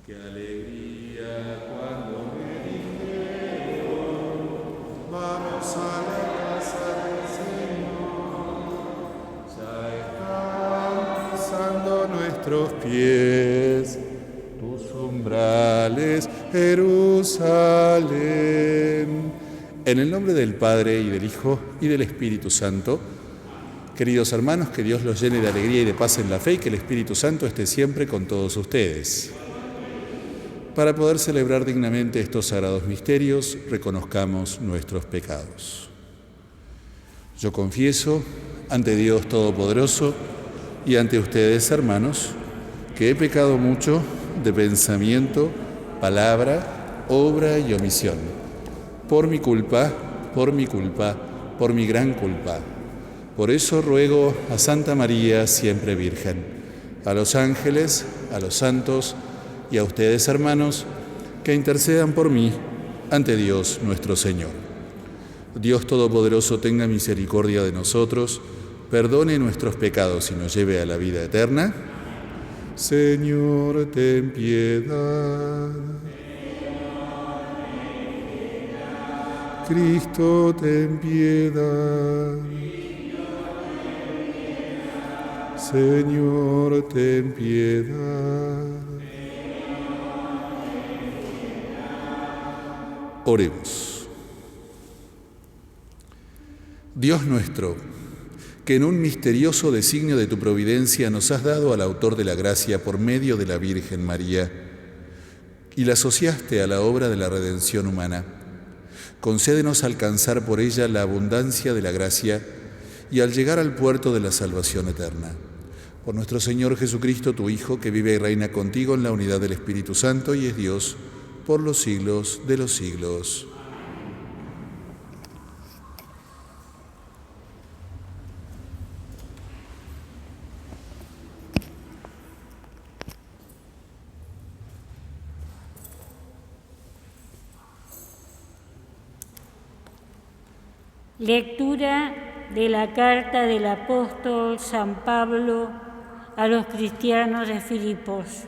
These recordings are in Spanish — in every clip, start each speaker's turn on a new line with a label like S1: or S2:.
S1: Qué alegría cuando me dijeron, vamos a la casa del Señor. Ya están pisando nuestros pies tus umbrales, Jerusalén. En el nombre del Padre, y del Hijo, y del Espíritu Santo. Queridos hermanos, que Dios los llene de alegría y de paz en la fe, y que el Espíritu Santo esté siempre con todos ustedes. Para poder celebrar dignamente estos sagrados misterios, reconozcamos nuestros pecados. Yo confieso ante Dios Todopoderoso y ante ustedes, hermanos, que he pecado mucho de pensamiento, palabra, obra y omisión. Por mi culpa, por mi gran culpa. Por eso ruego a Santa María, siempre Virgen, a los ángeles, a los santos y a ustedes, hermanos, que intercedan por mí ante Dios nuestro Señor. Dios Todopoderoso tenga misericordia de nosotros, perdone nuestros pecados y nos lleve a la vida eterna. Señor, ten piedad. Cristo, ten piedad. Señor, ten piedad. Oremos. Dios nuestro, que en un misterioso designio de tu providencia nos has dado al autor de la gracia por medio de la Virgen María y la asociaste a la obra de la redención humana, concédenos alcanzar por ella la abundancia de la gracia y al llegar al puerto de la salvación eterna. Por nuestro Señor Jesucristo, tu Hijo, que vive y reina contigo en la unidad del Espíritu Santo y es Dios por los siglos de los siglos.
S2: Lectura de la carta del apóstol San Pablo a los cristianos de Filipos.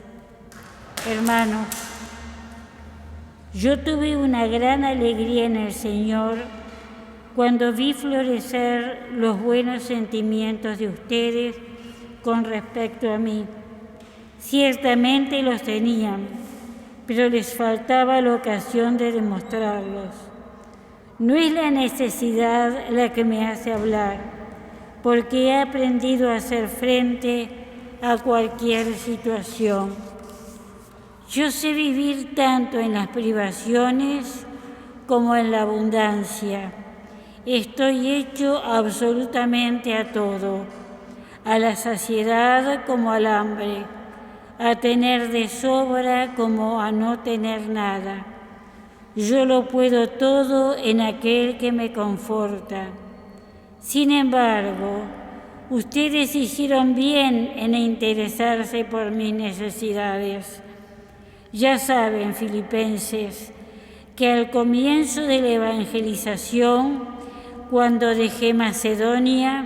S2: Hermanos, yo tuve una gran alegría en el Señor cuando vi florecer los buenos sentimientos de ustedes con respecto a mí. Ciertamente los tenían, pero les faltaba la ocasión de demostrarlos. No es la necesidad la que me hace hablar, porque he aprendido a hacer frente a cualquier situación. Yo sé vivir tanto en las privaciones como en la abundancia. Estoy hecho absolutamente a todo, a la saciedad como al hambre, a tener de sobra como a no tener nada. Yo lo puedo todo en aquel que me conforta. Sin embargo, ustedes hicieron bien en interesarse por mis necesidades. Ya saben, filipenses, que al comienzo de la evangelización, cuando dejé Macedonia,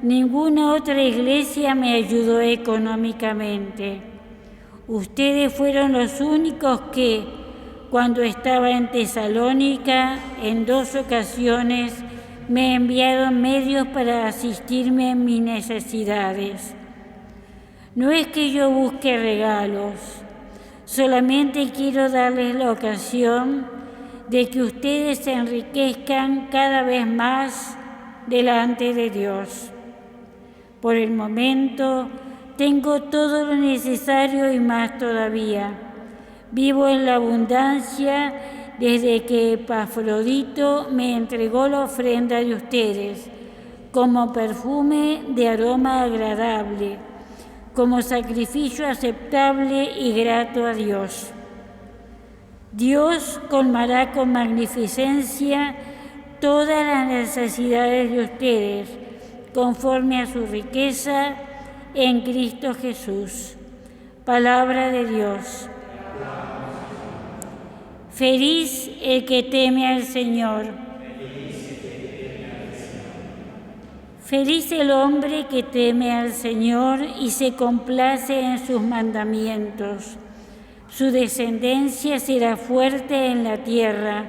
S2: ninguna otra iglesia me ayudó económicamente. Ustedes fueron los únicos que, cuando estaba en Tesalónica, en 2 ocasiones me enviaron medios para asistirme en mis necesidades. No es que yo busque regalos, solamente quiero darles la ocasión de que ustedes se enriquezcan cada vez más delante de Dios. Por el momento tengo todo lo necesario y más todavía. Vivo en la abundancia desde que Epafrodito me entregó la ofrenda de ustedes como perfume de aroma agradable, como sacrificio aceptable y grato a Dios. Dios colmará con magnificencia todas las necesidades de ustedes, conforme a su riqueza en Cristo Jesús. Palabra de Dios. Feliz el que teme al Señor. Feliz el hombre que teme al Señor y se complace en sus mandamientos. Su descendencia será fuerte en la tierra,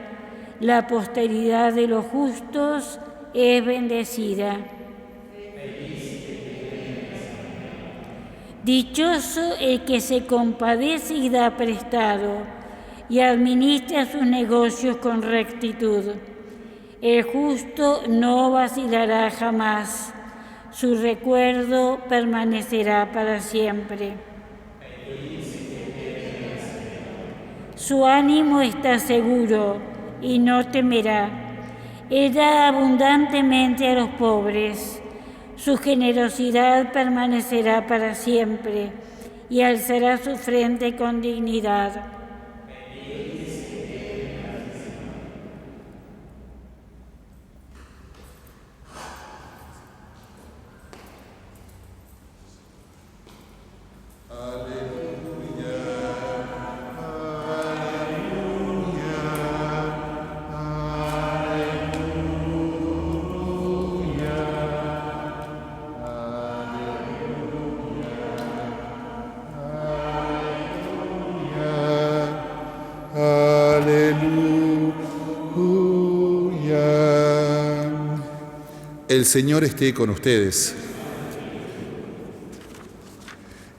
S2: la posteridad de los justos es bendecida. Dichoso el que se compadece y da prestado, y administra sus negocios con rectitud. El justo no vacilará jamás, su recuerdo permanecerá para siempre. Su ánimo está seguro y no temerá. Él da abundantemente a los pobres. Su generosidad permanecerá para siempre y alzará su frente con dignidad.
S1: El Señor esté con ustedes.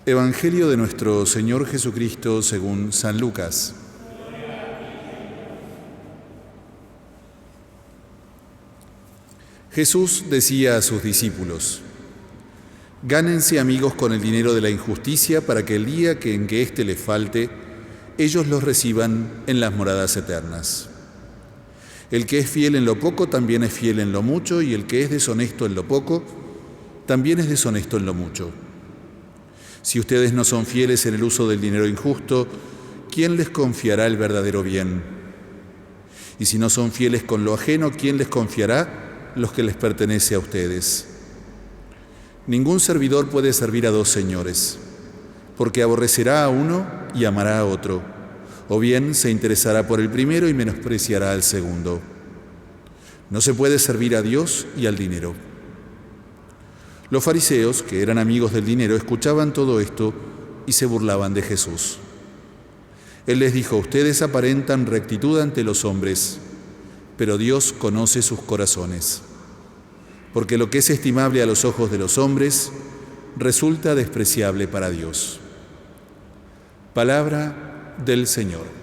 S1: Evangelio de nuestro Señor Jesucristo según San Lucas. Jesús decía a sus discípulos: gánense amigos con el dinero de la injusticia para que el día en que éste les falte, ellos los reciban en las moradas eternas. El que es fiel en lo poco también es fiel en lo mucho, y el que es deshonesto en lo poco también es deshonesto en lo mucho. Si ustedes no son fieles en el uso del dinero injusto, ¿quién les confiará el verdadero bien? Y si no son fieles con lo ajeno, ¿quién les confiará lo que les pertenece a ustedes? Ningún servidor puede servir a dos señores, porque aborrecerá a uno y amará a otro, o bien se interesará por el primero y menospreciará al segundo. No se puede servir a Dios y al dinero. Los fariseos, que eran amigos del dinero, escuchaban todo esto y se burlaban de Jesús. Él les dijo: ustedes aparentan rectitud ante los hombres, pero Dios conoce sus corazones. Porque lo que es estimable a los ojos de los hombres resulta despreciable para Dios. Palabra del Señor.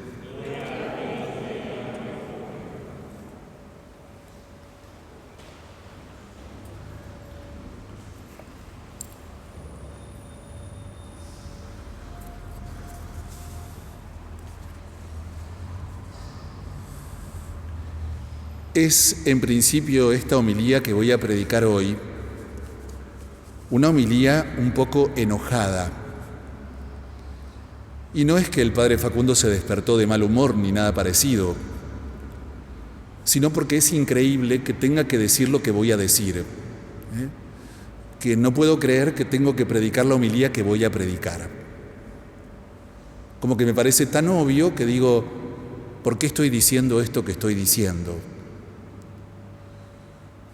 S1: Es, en principio, esta homilía que voy a predicar hoy, una homilía un poco enojada. Y no es que el padre Facundo se despertó de mal humor ni nada parecido, sino porque es increíble que tenga que decir lo que voy a decir, que no puedo creer que tengo que predicar la homilía que voy a predicar. Como que me parece tan obvio que digo: ¿por qué estoy diciendo esto que estoy diciendo?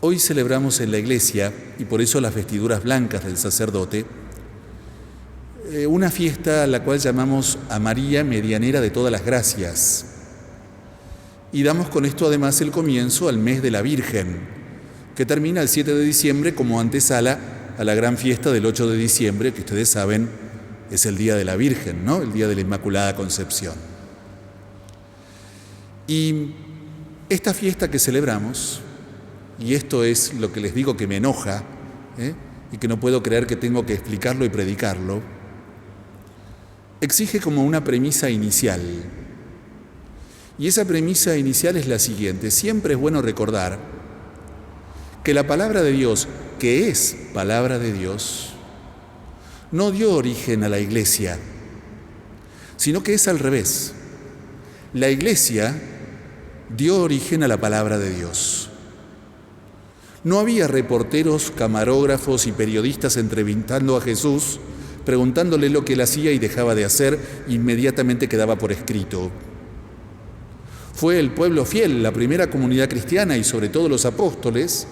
S1: Hoy celebramos en la iglesia, y por eso las vestiduras blancas del sacerdote, una fiesta a la cual llamamos a María medianera de todas las gracias. Y damos con esto además el comienzo al mes de la Virgen, que termina el 7 de diciembre como antesala a la gran fiesta del 8 de diciembre, que ustedes saben es el Día de la Virgen, ¿no? El Día de la Inmaculada Concepción. Y esta fiesta que celebramos, y esto es lo que les digo que me enoja, y que no puedo creer que tengo que explicarlo y predicarlo, exige como una premisa inicial. Y esa premisa inicial es la siguiente: siempre es bueno recordar que la palabra de Dios, que es palabra de Dios, no dio origen a la Iglesia, sino que es al revés. La Iglesia dio origen a la palabra de Dios. No había reporteros, camarógrafos y periodistas entrevistando a Jesús, preguntándole lo que él hacía y dejaba de hacer, inmediatamente quedaba por escrito. Fue el pueblo fiel, la primera comunidad cristiana y sobre todo los apóstoles,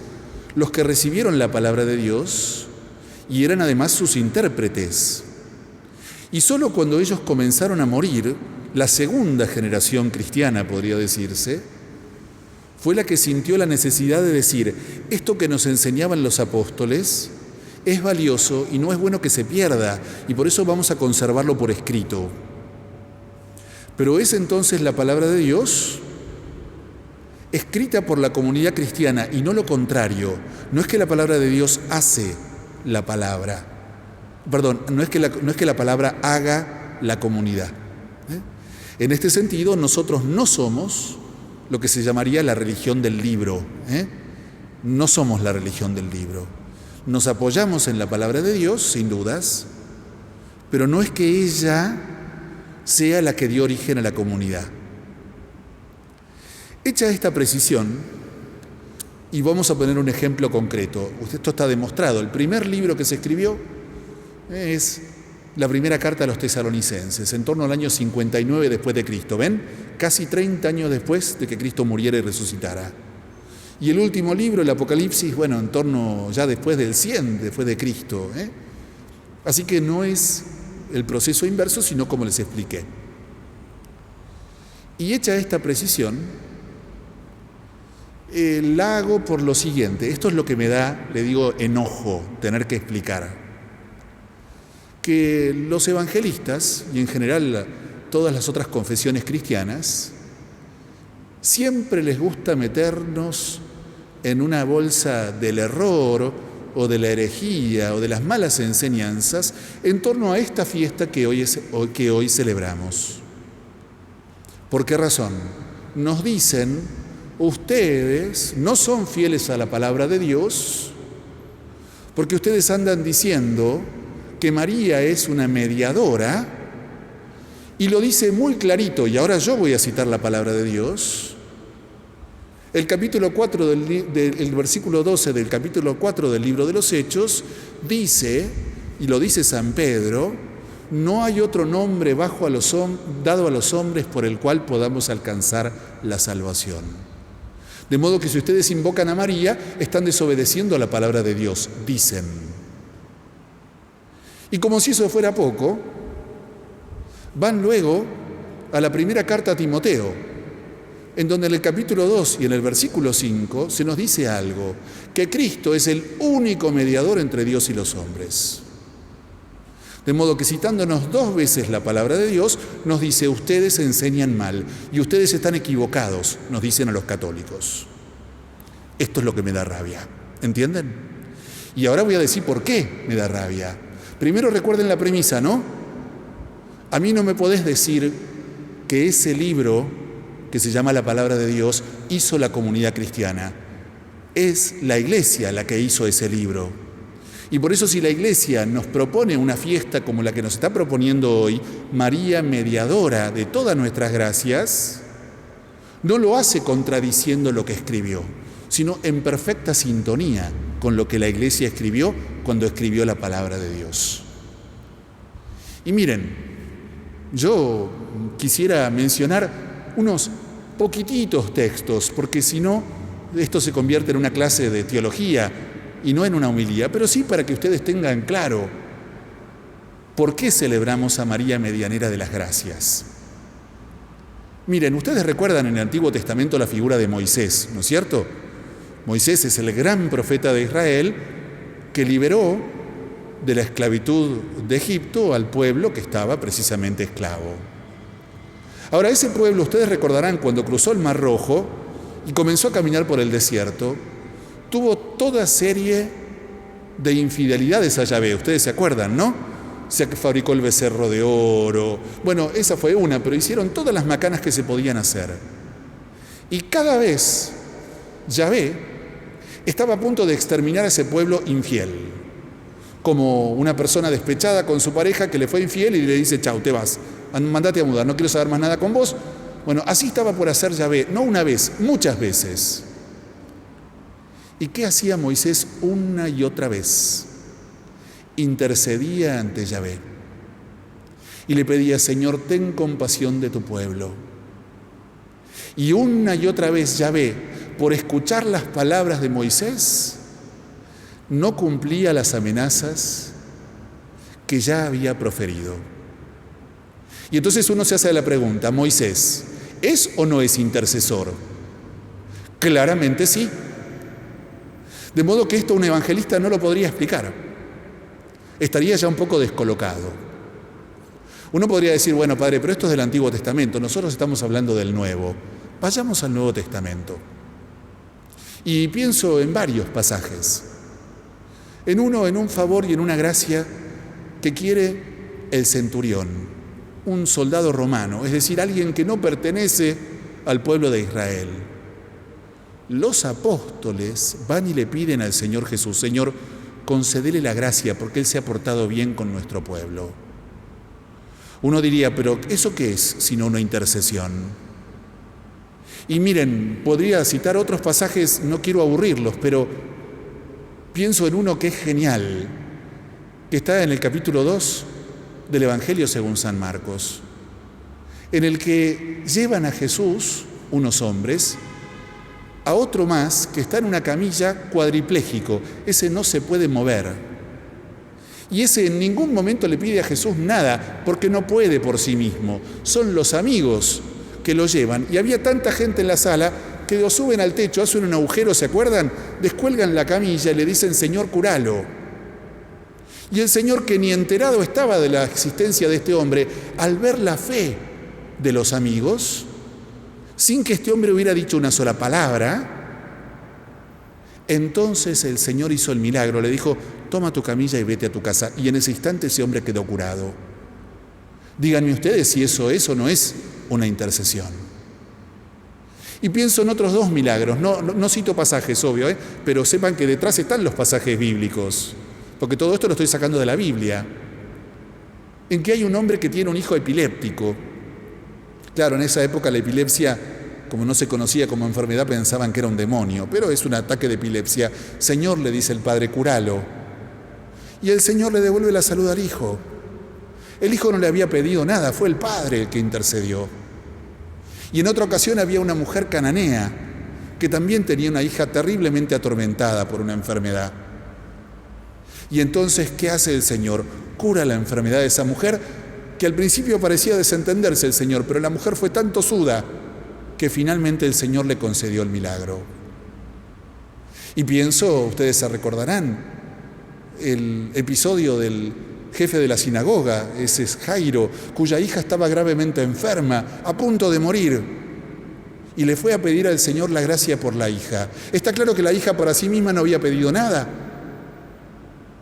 S1: los que recibieron la palabra de Dios y eran además sus intérpretes. Y solo cuando ellos comenzaron a morir, la segunda generación cristiana, podría decirse, fue la que sintió la necesidad de decir, esto que nos enseñaban los apóstoles es valioso y no es bueno que se pierda, y por eso vamos a conservarlo por escrito. Pero es entonces la palabra de Dios escrita por la comunidad cristiana y no lo contrario. No es que la palabra de Dios hace la palabra. Perdón, no es que la palabra haga la comunidad. En este sentido, nosotros no somos lo que se llamaría la religión del libro. No somos la religión del libro. Nos apoyamos en la palabra de Dios, sin dudas, pero no es que ella sea la que dio origen a la comunidad. Hecha esta precisión, y vamos a poner un ejemplo concreto. Esto está demostrado. El primer libro que se escribió es la primera carta a los tesalonicenses, en torno al año 59 después de Cristo. ¿Ven? Casi 30 años después de que Cristo muriera y resucitara. Y el último libro, el Apocalipsis, bueno, en torno ya después del 100, después de Cristo. Así que no es el proceso inverso, sino como les expliqué. Y hecha esta precisión, la hago por lo siguiente. Esto es lo que me da, le digo, enojo, tener que explicar. Que los evangelistas, y en general todas las otras confesiones cristianas, siempre les gusta meternos en una bolsa del error o de la herejía o de las malas enseñanzas en torno a esta fiesta que hoy celebramos. ¿Por qué razón? Nos dicen, ustedes no son fieles a la palabra de Dios porque ustedes andan diciendo que María es una mediadora, y lo dice muy clarito, y ahora yo voy a citar la palabra de Dios. El capítulo 4 el versículo 12 del capítulo 4 del libro de los Hechos dice, y lo dice San Pedro, no hay otro nombre dado a los hombres por el cual podamos alcanzar la salvación. De modo que si ustedes invocan a María, están desobedeciendo a la palabra de Dios, dicen. Y como si eso fuera poco, van luego a la primera carta a Timoteo, en donde en el capítulo 2 y en el versículo 5 se nos dice algo, que Cristo es el único mediador entre Dios y los hombres. De modo que citándonos 2 veces la palabra de Dios, nos dice, ustedes enseñan mal y ustedes están equivocados, nos dicen a los católicos. Esto es lo que me da rabia, ¿entienden? Y ahora voy a decir por qué me da rabia. Primero recuerden la premisa, ¿no? A mí no me podés decir que ese libro, que se llama la palabra de Dios, hizo la comunidad cristiana. Es la Iglesia la que hizo ese libro. Y por eso si la Iglesia nos propone una fiesta como la que nos está proponiendo hoy, María mediadora de todas nuestras gracias, no lo hace contradiciendo lo que escribió, sino en perfecta sintonía con lo que la Iglesia escribió cuando escribió la palabra de Dios. Y miren, yo quisiera mencionar unos poquititos textos, porque si no, esto se convierte en una clase de teología y no en una homilía, pero sí para que ustedes tengan claro por qué celebramos a María Medianera de las Gracias. Miren, ustedes recuerdan en el Antiguo Testamento la figura de Moisés, ¿no es cierto? Moisés es el gran profeta de Israel que liberó de la esclavitud de Egipto al pueblo que estaba precisamente esclavo. Ahora, ese pueblo, ustedes recordarán, cuando cruzó el Mar Rojo y comenzó a caminar por el desierto, tuvo toda serie de infidelidades a Yahvé. Ustedes se acuerdan, ¿no? Se fabricó el becerro de oro. Bueno, esa fue una, pero hicieron todas las macanas que se podían hacer. Y cada vez Yahvé estaba a punto de exterminar a ese pueblo infiel, como una persona despechada con su pareja que le fue infiel y le dice, chau, te vas, mandate a mudar, no quiero saber más nada con vos. Bueno, así estaba por hacer Yahvé, no una vez, muchas veces. ¿Y qué hacía Moisés una y otra vez? Intercedía ante Yahvé y le pedía, Señor, ten compasión de tu pueblo. Y una y otra vez Yahvé, por escuchar las palabras de Moisés, no cumplía las amenazas que ya había proferido. Y entonces uno se hace la pregunta, ¿Moisés es o no es intercesor? Claramente sí. De modo que esto un evangelista no lo podría explicar. Estaría ya un poco descolocado. Uno podría decir, bueno, padre, pero esto es del Antiguo Testamento, nosotros estamos hablando del Nuevo. Vayamos al Nuevo Testamento. Y pienso en varios pasajes. En uno, en un favor y en una gracia que quiere el centurión, un soldado romano, es decir, alguien que no pertenece al pueblo de Israel. Los apóstoles van y le piden al Señor Jesús, Señor, concédele la gracia porque Él se ha portado bien con nuestro pueblo. Uno diría, pero ¿eso qué es sino una intercesión? Y miren, podría citar otros pasajes, no quiero aburrirlos, pero pienso en uno que es genial, que está en el capítulo 2 del Evangelio según San Marcos, en el que llevan a Jesús, unos hombres, a otro más que está en una camilla cuadripléjico, ese no se puede mover. Y ese en ningún momento le pide a Jesús nada, porque no puede por sí mismo. Son los amigos que lo llevan. Y había tanta gente en la sala que lo suben al techo, hacen un agujero, ¿se acuerdan? Descuelgan la camilla y le dicen, Señor, curalo. Y el Señor, que ni enterado estaba de la existencia de este hombre, al ver la fe de los amigos, sin que este hombre hubiera dicho una sola palabra, entonces el Señor hizo el milagro, le dijo, toma tu camilla y vete a tu casa. Y en ese instante ese hombre quedó curado. Díganme ustedes si eso es o no es una intercesión. Y pienso en otros dos milagros, no cito pasajes, obvio, pero sepan que detrás están los pasajes bíblicos, porque todo esto lo estoy sacando de la Biblia, en que hay un hombre que tiene un hijo epiléptico. Claro, en esa época la epilepsia, como no se conocía como enfermedad, pensaban que era un demonio, pero es un ataque de epilepsia. Señor, le dice el padre, curalo. Y el Señor le devuelve la salud al hijo. El hijo no le había pedido nada, fue el padre el que intercedió. Y en otra ocasión había una mujer cananea que también tenía una hija terriblemente atormentada por una enfermedad. Y entonces, ¿qué hace el Señor? Cura la enfermedad de esa mujer, que al principio parecía desentenderse el Señor, pero la mujer fue tan tosuda que finalmente el Señor le concedió el milagro. Y pienso, ustedes se recordarán, el episodio del jefe de la sinagoga, ese es Jairo, cuya hija estaba gravemente enferma, a punto de morir, y le fue a pedir al Señor la gracia por la hija. Está claro que la hija para sí misma no había pedido nada.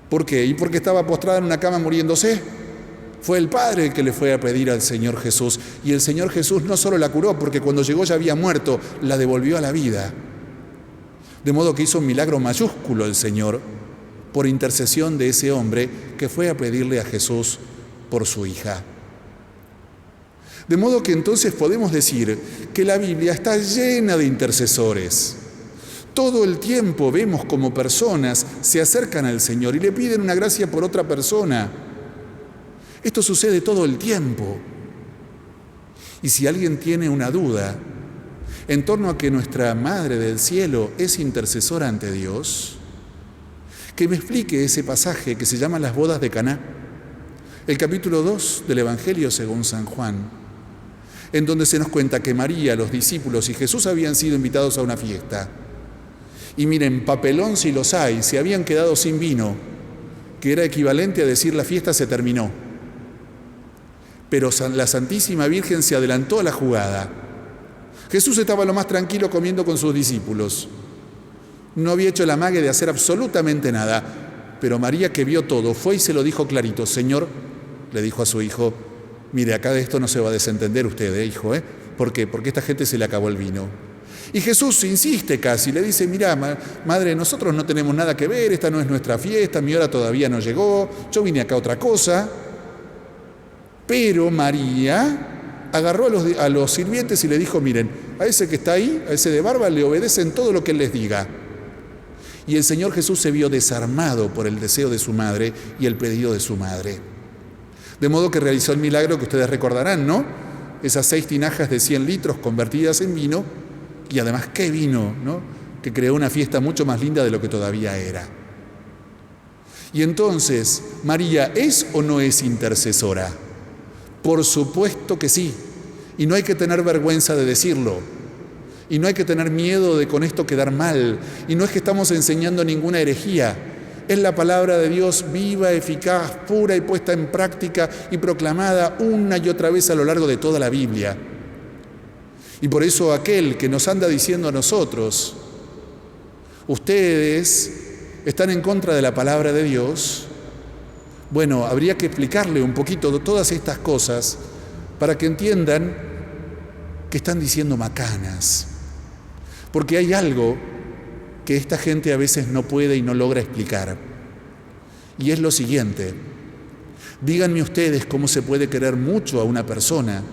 S1: ¿Por qué? ¿Y porque estaba postrada en una cama muriéndose? Fue el padre el que le fue a pedir al Señor Jesús, y el Señor Jesús no solo la curó, porque cuando llegó ya había muerto, la devolvió a la vida. De modo que hizo un milagro mayúsculo el Señor, por intercesión de ese hombre que fue a pedirle a Jesús por su hija. De modo que entonces podemos decir que la Biblia está llena de intercesores. Todo el tiempo vemos como personas se acercan al Señor y le piden una gracia por otra persona. Esto sucede todo el tiempo. Y si alguien tiene una duda en torno a que nuestra Madre del Cielo es intercesora ante Dios, que me explique ese pasaje que se llama las bodas de Caná, el capítulo 2 del Evangelio según San Juan, en donde se nos cuenta que María, los discípulos y Jesús habían sido invitados a una fiesta. Y miren, papelón si los hay, se habían quedado sin vino, que era equivalente a decir la fiesta se terminó. Pero la Santísima Virgen se adelantó a la jugada. Jesús estaba lo más tranquilo comiendo con sus discípulos. No había hecho el amague de hacer absolutamente nada, pero María, que vio todo, fue y se lo dijo clarito. Señor, le dijo a su hijo, mire, acá de esto no se va a desentender usted, hijo, ¿Por qué? Porque a esta gente se le acabó el vino. Y Jesús insiste casi, le dice, mirá, madre, nosotros no tenemos nada que ver, esta no es nuestra fiesta, mi hora todavía no llegó, yo vine acá a otra cosa. Pero María agarró a los sirvientes y le dijo, miren, a ese que está ahí, a ese de barba, le obedecen todo lo que él les diga. Y el Señor Jesús se vio desarmado por el deseo de su madre y el pedido de su madre. De modo que realizó el milagro que ustedes recordarán, ¿no? Esas 6 tinajas de 100 litros convertidas en vino, y además, ¿qué vino, no? Que creó una fiesta mucho más linda de lo que todavía era. Y entonces, ¿María es o no es intercesora? Por supuesto que sí. Y no hay que tener vergüenza de decirlo. Y no hay que tener miedo de con esto quedar mal. Y no es que estamos enseñando ninguna herejía. Es la palabra de Dios viva, eficaz, pura y puesta en práctica y proclamada una y otra vez a lo largo de toda la Biblia. Y por eso aquel que nos anda diciendo a nosotros, ustedes están en contra de la palabra de Dios, bueno, habría que explicarle un poquito de todas estas cosas para que entiendan que están diciendo macanas. Porque hay algo que esta gente a veces no puede y no logra explicar. Y es lo siguiente: díganme ustedes cómo se puede querer mucho a una persona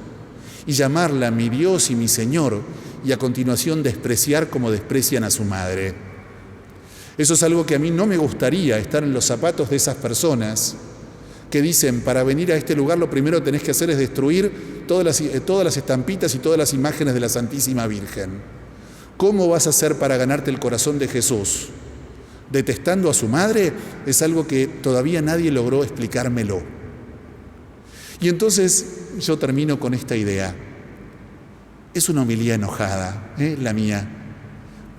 S1: y llamarla mi Dios y mi Señor, y a continuación despreciar como desprecian a su madre. Eso es algo que a mí no me gustaría, estar en los zapatos de esas personas que dicen, para venir a este lugar lo primero que tenés que hacer es destruir todas las estampitas y todas las imágenes de la Santísima Virgen. ¿Cómo vas a hacer para ganarte el corazón de Jesús? ¿Detestando a su madre? Es algo que todavía nadie logró explicármelo. Y entonces yo termino con esta idea. Es una homilía enojada, la mía,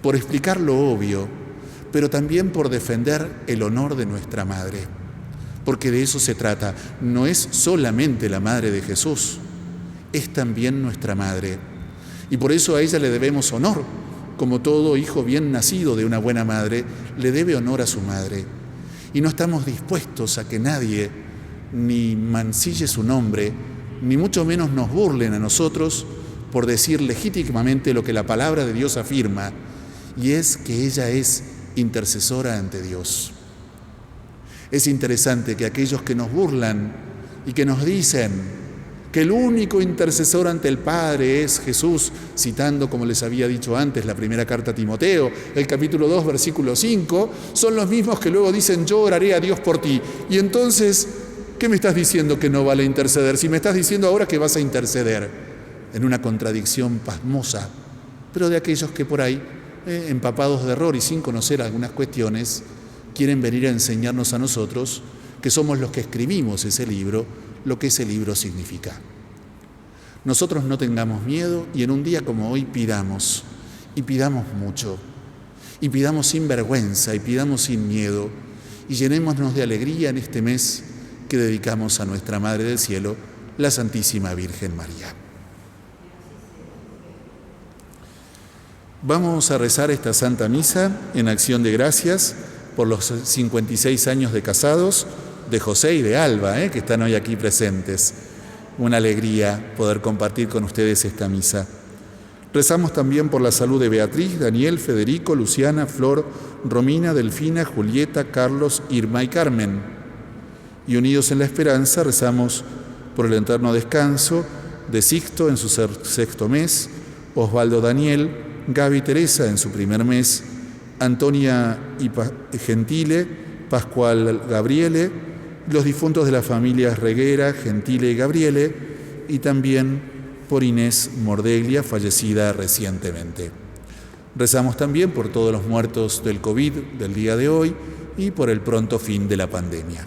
S1: por explicar lo obvio, pero también por defender el honor de nuestra madre. Porque de eso se trata. No es solamente la madre de Jesús, es también nuestra madre. Y por eso a ella le debemos honor. Como todo hijo bien nacido de una buena madre, le debe honor a su madre. Y no estamos dispuestos a que nadie ni mancille su nombre, ni mucho menos nos burlen a nosotros por decir legítimamente lo que la palabra de Dios afirma, y es que ella es intercesora ante Dios. Es interesante que aquellos que nos burlan y que nos dicen que el único intercesor ante el Padre es Jesús, citando, como les había dicho antes, la primera carta a Timoteo, el capítulo 2, versículo 5, son los mismos que luego dicen, yo oraré a Dios por ti. Y entonces, ¿qué me estás diciendo que no vale interceder? Si me estás diciendo ahora que vas a interceder, en una contradicción pasmosa, pero de aquellos que por ahí, empapados de error y sin conocer algunas cuestiones, quieren venir a enseñarnos a nosotros, que somos los que escribimos ese libro, lo que ese libro significa. Nosotros no tengamos miedo y en un día como hoy pidamos, y pidamos mucho, y pidamos sin vergüenza, y pidamos sin miedo, y llenémonos de alegría en este mes que dedicamos a nuestra Madre del Cielo, la Santísima Virgen María. Vamos a rezar esta Santa Misa en acción de gracias por los 56 años de casados de José y de Alba, que están hoy aquí presentes. Una alegría poder compartir con ustedes esta misa. Rezamos también por la salud de Beatriz, Daniel, Federico, Luciana, Flor, Romina, Delfina, Julieta, Carlos, Irma y Carmen. Y unidos en la esperanza rezamos por el eterno descanso de Sixto en su sexto mes, Osvaldo Daniel, Gaby Teresa en su primer mes, Antonia Gentile, Pascual Gabriele, los difuntos de las familias Reguera, Gentile y Gabriele, y también por Inés Mordeglia, fallecida recientemente. Rezamos también por todos los muertos del COVID del día de hoy y por el pronto fin de la pandemia.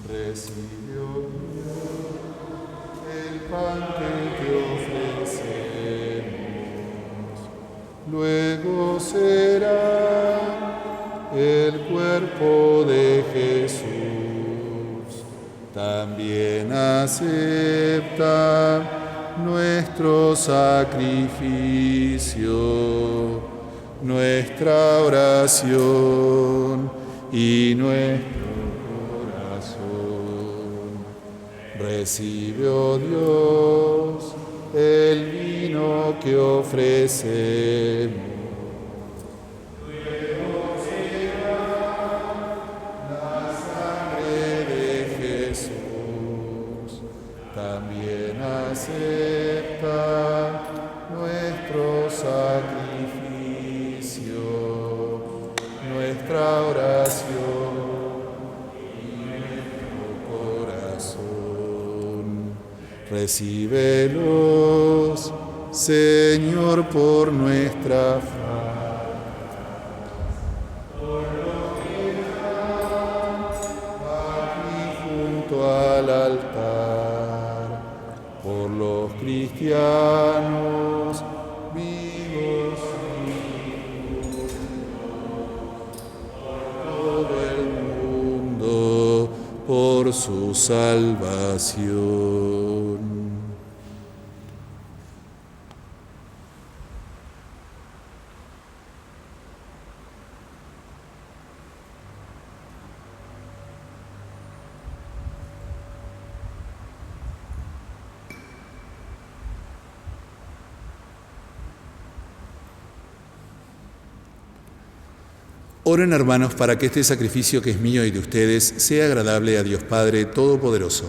S1: Recibió el pan que te ofrecemos, luego será el cuerpo de Jesús. También acepta nuestro sacrificio, nuestra oración y nuestro recibe, oh Dios, el vino que ofrecemos. Luego será la sangre de Jesús. También acepta nuestro sacrificio, Recíbelos, Señor, por nuestra fe. Al altar, por los cristianos vivos y por todo el mundo, por su salvación. Oren, hermanos, para que este sacrificio que es mío y de ustedes sea agradable a Dios Padre Todopoderoso.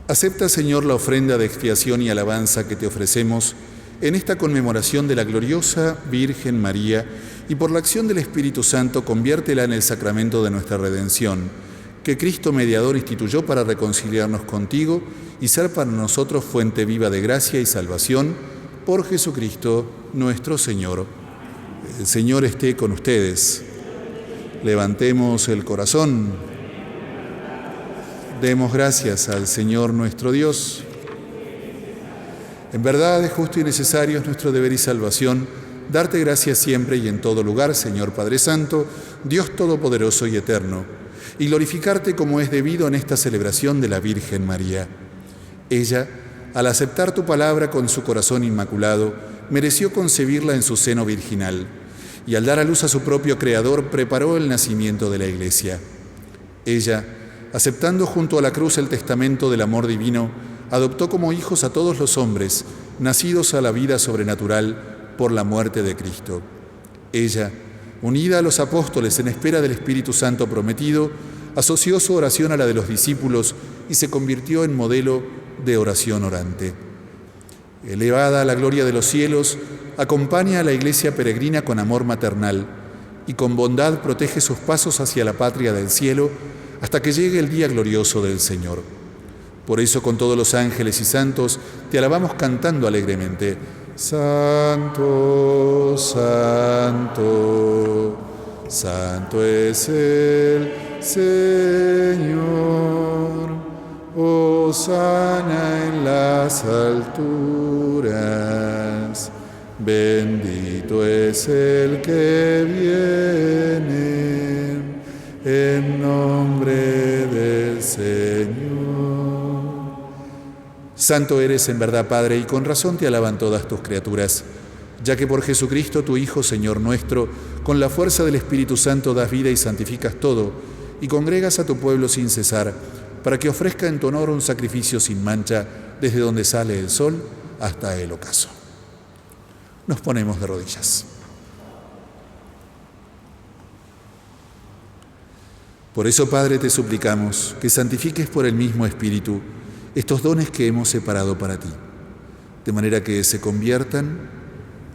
S1: Acepta, Señor, la ofrenda de expiación y alabanza que te ofrecemos en esta conmemoración de la gloriosa Virgen María y por la acción del Espíritu Santo conviértela en el sacramento de nuestra redención, que Cristo mediador instituyó para reconciliarnos contigo y ser para nosotros fuente viva de gracia y salvación, por Jesucristo nuestro Señor. El Señor esté con ustedes. Levantemos el corazón. Demos gracias al Señor nuestro Dios. En verdad es justo y necesario, es nuestro deber y salvación, darte gracias siempre y en todo lugar, Señor Padre Santo, Dios Todopoderoso y Eterno, y glorificarte como es debido en esta celebración de la Virgen María. Ella, al aceptar tu palabra con su corazón inmaculado, mereció concebirla en su seno virginal, y al dar a luz a su propio Creador, preparó el nacimiento de la Iglesia. Ella, aceptando junto a la cruz el testamento del amor divino, adoptó como hijos a todos los hombres, nacidos a la vida sobrenatural por la muerte de Cristo. Ella, unida a los apóstoles en espera del Espíritu Santo prometido, asoció su oración a la de los discípulos y se convirtió en modelo de oración orante. Elevada a la gloria de los cielos, acompaña a la Iglesia peregrina con amor maternal y con bondad protege sus pasos hacia la patria del cielo hasta que llegue el día glorioso del Señor. Por eso, con todos los ángeles y santos, te alabamos cantando alegremente: Santo, Santo, Santo es el Señor, hosana en las alturas, bendito es el que viene en nombre del Señor. Santo eres en verdad, Padre, y con razón te alaban todas tus criaturas, ya que por Jesucristo, tu Hijo, Señor nuestro, con la fuerza del Espíritu Santo das vida y santificas todo, y congregas a tu pueblo sin cesar, para que ofrezca en tu honor un sacrificio sin mancha, desde donde sale el sol hasta el ocaso. Nos ponemos de rodillas. Por eso, Padre, te suplicamos que santifiques por el mismo Espíritu estos dones que hemos separado para ti, de manera que se conviertan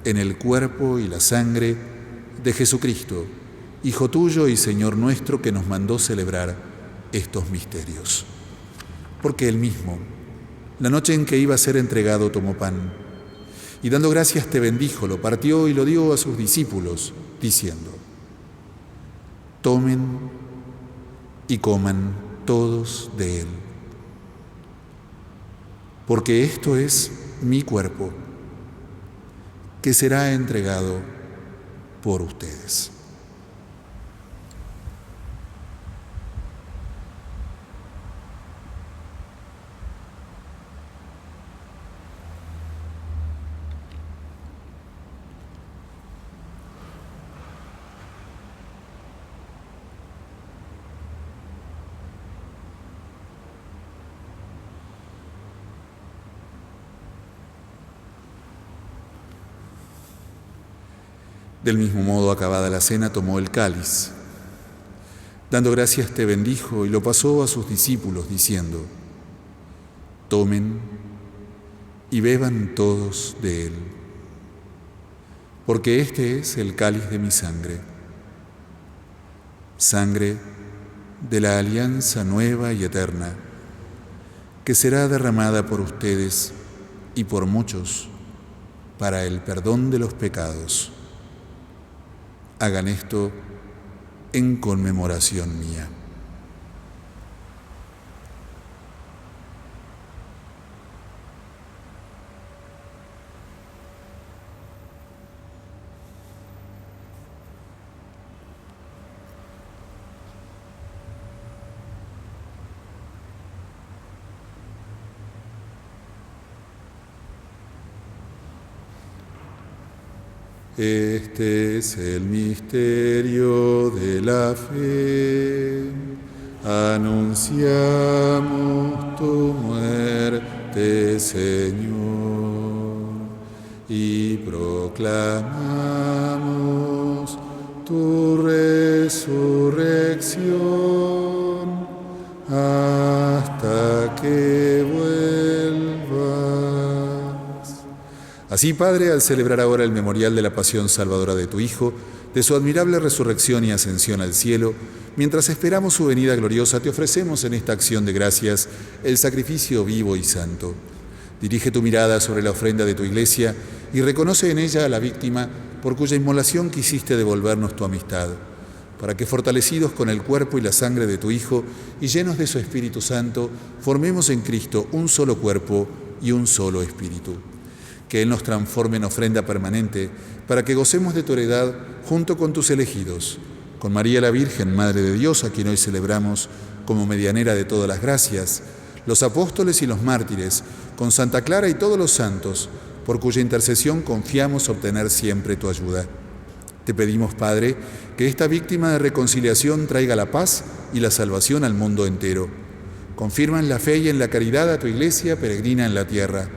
S1: en el cuerpo y la sangre de Jesucristo, Hijo tuyo y Señor nuestro, que nos mandó celebrar estos misterios. Porque Él mismo, la noche en que iba a ser entregado, tomó pan, y dando gracias te bendijo, lo partió y lo dio a sus discípulos, diciendo: tomen y coman todos de él, porque esto es mi cuerpo, que será entregado por ustedes. Del mismo modo, acabada la cena, tomó el cáliz. Dando gracias te bendijo y lo pasó a sus discípulos, diciendo: tomen y beban todos de él, porque este es el cáliz de mi sangre, sangre de la alianza nueva y eterna, que será derramada por ustedes y por muchos para el perdón de los pecados. Hagan esto en conmemoración mía. Este es el misterio de la fe. Anunciamos tu muerte, Señor, y proclamamos tu resurrección hasta que vuelvas. Así, Padre, al celebrar ahora el memorial de la pasión salvadora de tu Hijo, de su admirable resurrección y ascensión al cielo, mientras esperamos su venida gloriosa, te ofrecemos en esta acción de gracias el sacrificio vivo y santo. Dirige tu mirada sobre la ofrenda de tu Iglesia y reconoce en ella a la víctima por cuya inmolación quisiste devolvernos tu amistad, para que, fortalecidos con el cuerpo y la sangre de tu Hijo y llenos de su Espíritu Santo, formemos en Cristo un solo cuerpo y un solo espíritu. Que Él nos transforme en ofrenda permanente, para que gocemos de tu heredad junto con tus elegidos, con María la Virgen, Madre de Dios, a quien hoy celebramos como medianera de todas las gracias, los apóstoles y los mártires, con Santa Clara y todos los santos, por cuya intercesión confiamos obtener siempre tu ayuda. Te pedimos, Padre, que esta víctima de reconciliación traiga la paz y la salvación al mundo entero. Confirma en la fe y en la caridad a tu Iglesia peregrina en la tierra,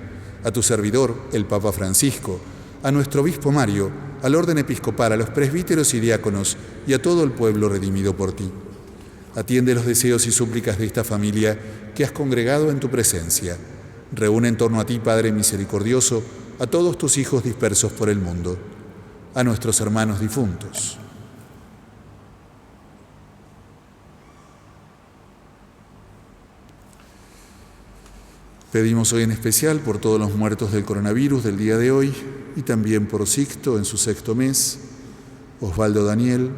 S1: a tu servidor, el Papa Francisco, a nuestro obispo Mario, al orden episcopal, a los presbíteros y diáconos y a todo el pueblo redimido por ti. Atiende los deseos y súplicas de esta familia que has congregado en tu presencia. Reúne en torno a ti, Padre misericordioso, a todos tus hijos dispersos por el mundo, a nuestros hermanos difuntos. Pedimos hoy en especial por todos los muertos del coronavirus del día de hoy y también por Sixto en su 6º mes, Osvaldo Daniel,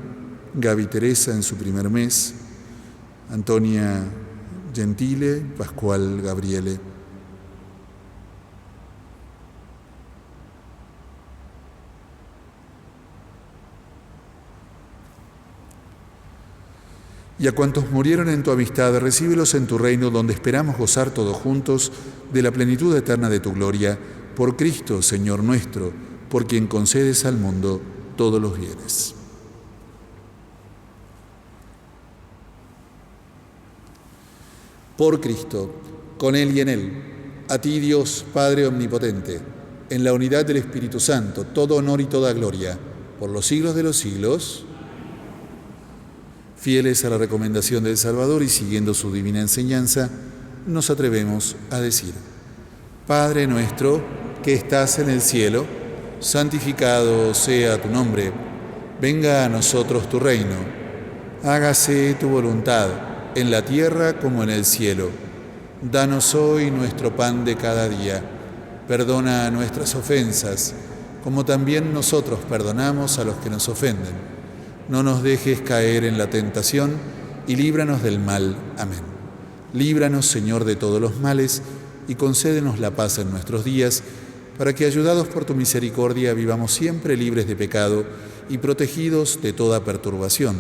S1: Gaby Teresa en su 1er mes, Antonia Gentile, Pascual Gabriele. Y a cuantos murieron en tu amistad, recíbelos en tu reino, donde esperamos gozar todos juntos de la plenitud eterna de tu gloria, por Cristo, Señor nuestro, por quien concedes al mundo todos los bienes. Por Cristo, con Él y en Él, a ti, Dios, Padre omnipotente, en la unidad del Espíritu Santo, todo honor y toda gloria, por los siglos de los siglos. Fieles a la recomendación del Salvador y siguiendo su divina enseñanza, nos atrevemos a decir: Padre nuestro que estás en el cielo, santificado sea tu nombre. Venga a nosotros tu reino. Hágase tu voluntad, en la tierra como en el cielo. Danos hoy nuestro pan de cada día. Perdona nuestras ofensas, como también nosotros perdonamos a los que nos ofenden. No nos dejes caer en la tentación y líbranos del mal. Amén. Líbranos, Señor, de todos los males y concédenos la paz en nuestros días, para que, ayudados por tu misericordia, vivamos siempre libres de pecado y protegidos de toda perturbación,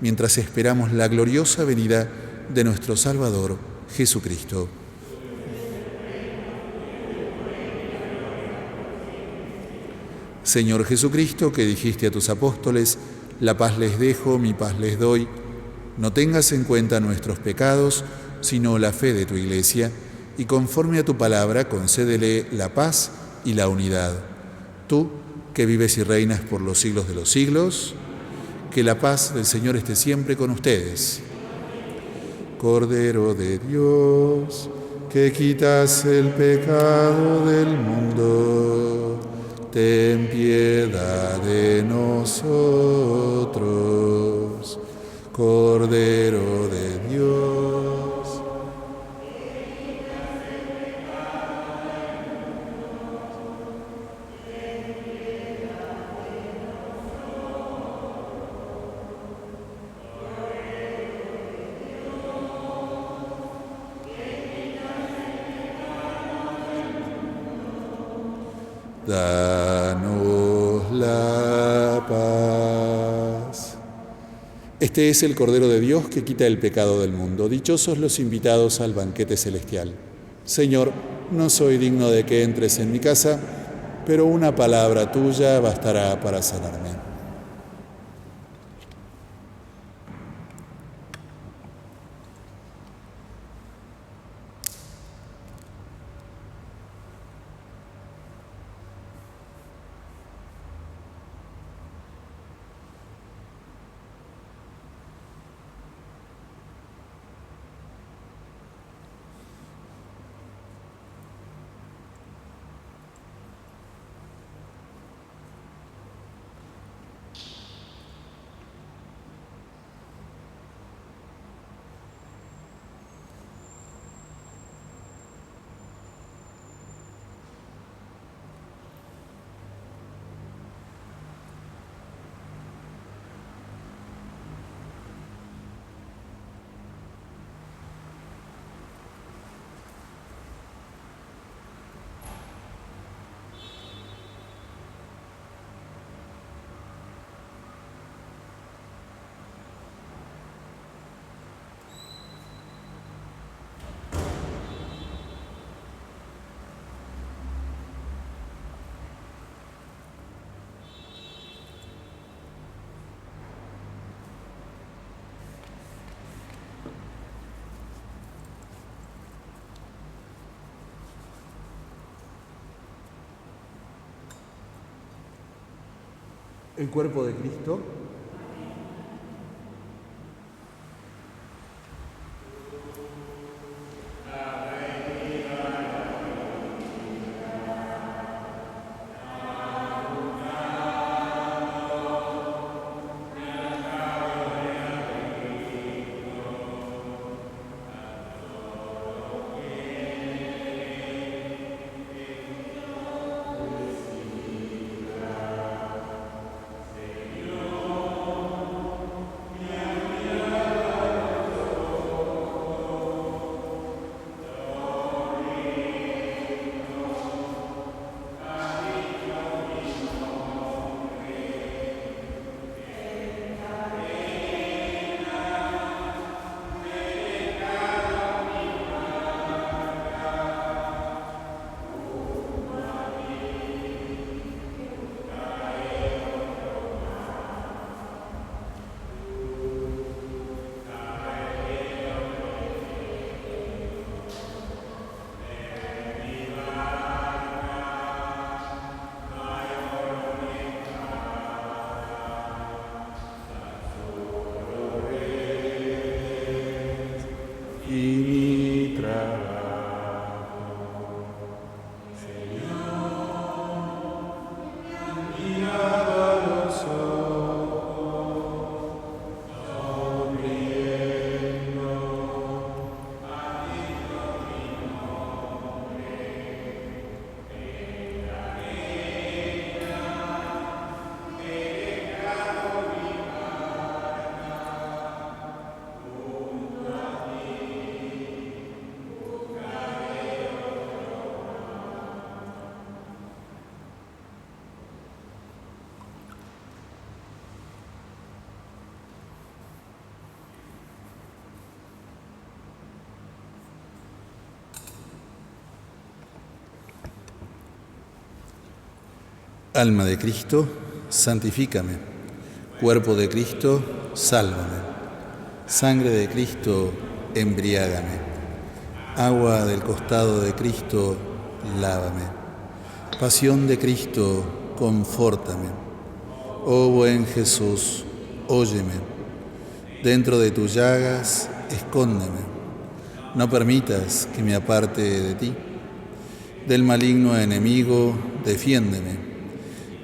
S1: mientras esperamos la gloriosa venida de nuestro Salvador, Jesucristo. Señor Jesucristo, que dijiste a tus apóstoles: la paz les dejo, mi paz les doy. No tengas en cuenta nuestros pecados, sino la fe de tu Iglesia, y conforme a tu palabra concédele la paz y la unidad. Tú, que vives y reinas por los siglos de los siglos, que la paz del Señor esté siempre con ustedes. Cordero de Dios, que quitas el pecado del mundo, ten piedad de nosotros. Cordero de Dios, danos la paz. Este es el Cordero de Dios que quita el pecado del mundo. Dichosos los invitados al banquete celestial. Señor, no soy digno de que entres en mi casa, pero una palabra tuya bastará para sanarme. El cuerpo de Cristo. Alma de Cristo, santifícame. Cuerpo de Cristo, sálvame. Sangre de Cristo, embriágame. Agua del costado de Cristo, lávame. Pasión de Cristo, confórtame. Oh buen Jesús, óyeme. Dentro de tus llagas, escóndeme. No permitas que me aparte de ti. Del maligno enemigo, defiéndeme.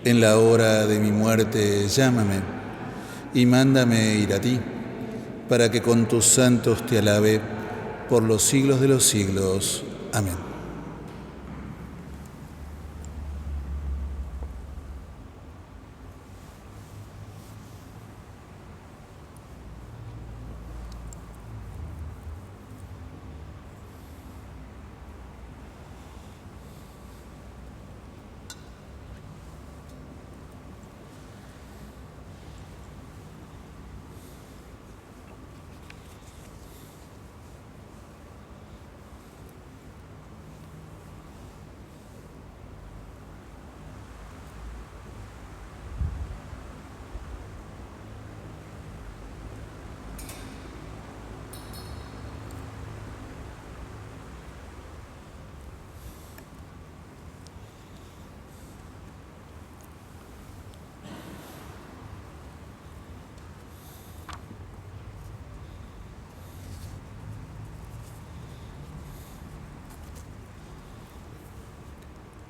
S1: En la hora de mi muerte, llámame y mándame ir a ti, para que con tus santos te alabe por los siglos de los siglos. Amén.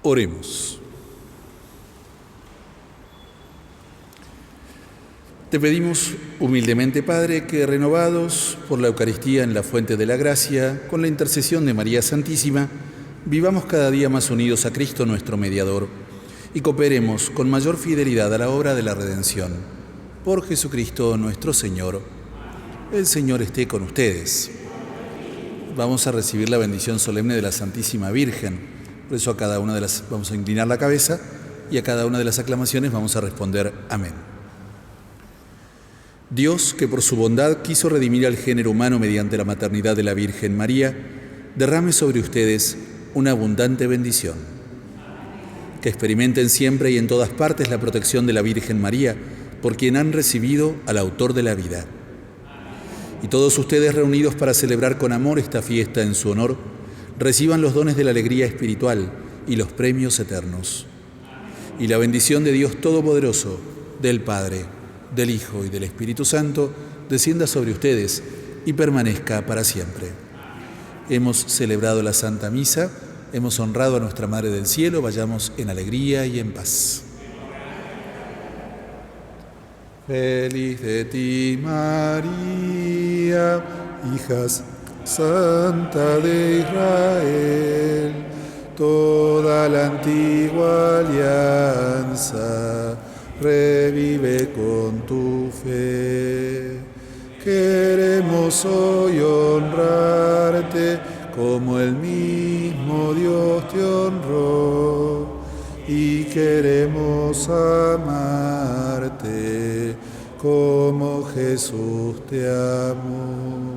S1: Oremos. Te pedimos humildemente, Padre, que renovados por la Eucaristía en la fuente de la gracia, con la intercesión de María Santísima, vivamos cada día más unidos a Cristo nuestro mediador y cooperemos con mayor fidelidad a la obra de la redención. Por Jesucristo nuestro Señor. El Señor esté con ustedes. Vamos a recibir la bendición solemne de la Santísima Virgen. Por eso vamos a inclinar la cabeza y a cada una de las aclamaciones vamos a responder amén. Dios, que por su bondad quiso redimir al género humano mediante la maternidad de la Virgen María, derrame sobre ustedes una abundante bendición. Que experimenten siempre y en todas partes la protección de la Virgen María, por quien han recibido al autor de la vida. Y todos ustedes reunidos para celebrar con amor esta fiesta en su honor, reciban los dones de la alegría espiritual y los premios eternos. Y la bendición de Dios Todopoderoso, del Padre, del Hijo y del Espíritu Santo, descienda sobre ustedes y permanezca para siempre. Hemos celebrado la Santa Misa, hemos honrado a nuestra Madre del Cielo, vayamos en alegría y en paz. Feliz de ti, María, hijas Santa de Israel, toda la antigua alianza revive con tu fe. Queremos hoy honrarte como el mismo Dios te honró y queremos amarte como Jesús te amó.